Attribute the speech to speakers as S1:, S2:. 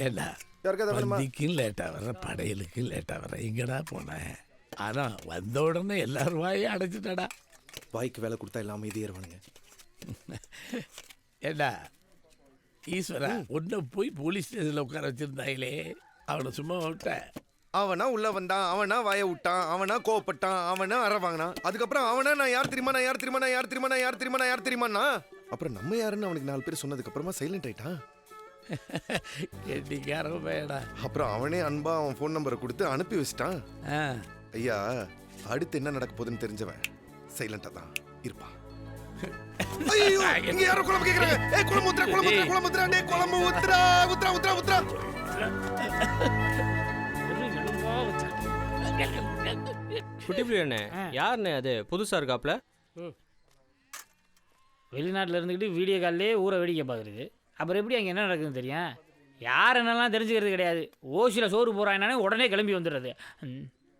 S1: என்ன பந்திக்கும் லேட்டாக வர, படையலுக்கும் லேட்டாக வர, எங்கடா போனேன்? ஆனால் வந்த உடனே எல்லாரும் வாயும் அடைச்சிட்டடா.
S2: வாய்க்கு வேலை கொடுத்தா எல்லாம் அமைதி ஏறுவானுங்க.
S1: ஏண்டா ஈஸ்வரா, ஒன்றை போய் போலீஸ் ஸ்டேஷனில் உட்கார வச்சுருந்தாங்களே, அவனை சும்மா விட்ட.
S2: அவனா உள்ள வந்தான், அவனா வாய விட்டான், அவனா கோவப்பட்டான், அவனா அற வாங்கினான். அதுக்கப்புறம் அவனா நான் யார் தெரியுமா, நான் யார் தெரியுமா, நான் யார் தெரியுமா, நான் யார் தெரியுமா, நான் யார் தெரியுமாண்ணா. அப்புறம் நம்ம யாருன்னு அவனுக்கு 4 பேர் சொன்னதுக்கு அப்புறமா சைலண்ட் ஆயிட்டான்.
S1: கெட்டிக்காரன் வேடா.
S2: அப்புறம் அவனே அன்பா அவன் ஃபோன் நம்பரை கொடுத்து அனுப்பி வச்சிட்டான். ஐயா, அடுத்து என்ன நடக்க போகுதுன்னு தெரிஞ்சவன் சைலண்டா தான் இருப்பான். ஐயோ, இங்க யாரோ குழம்பு கேக்குறாங்க. ஏய், குழம்பு ஊத்துறா, குழம்பு ஊத்துறா, குழம்பு ஊத்துறா, டேய் குழம்பு ஊத்துறா, ஊத்துறா, ஊத்துறா, ஊத்துறா.
S3: குட்டி பிள்ளைண்ணே, யாருண்ணே அது புதுசா இருக்காப்ல?
S4: வெளிநாட்டில் இருந்துக்கிட்டு வீடியோ காலிலே ஊரை வேடிக்கை பார்க்குறது. அப்புறம் எப்படி அங்கே என்ன நடக்குதுன்னு தெரியும்? யார் என்னெல்லாம் தெரிஞ்சுக்கிறது கிடையாது. ஓசியில் சோறு போகிறாங்கன்னானே உடனே கிளம்பி வந்துடுறது.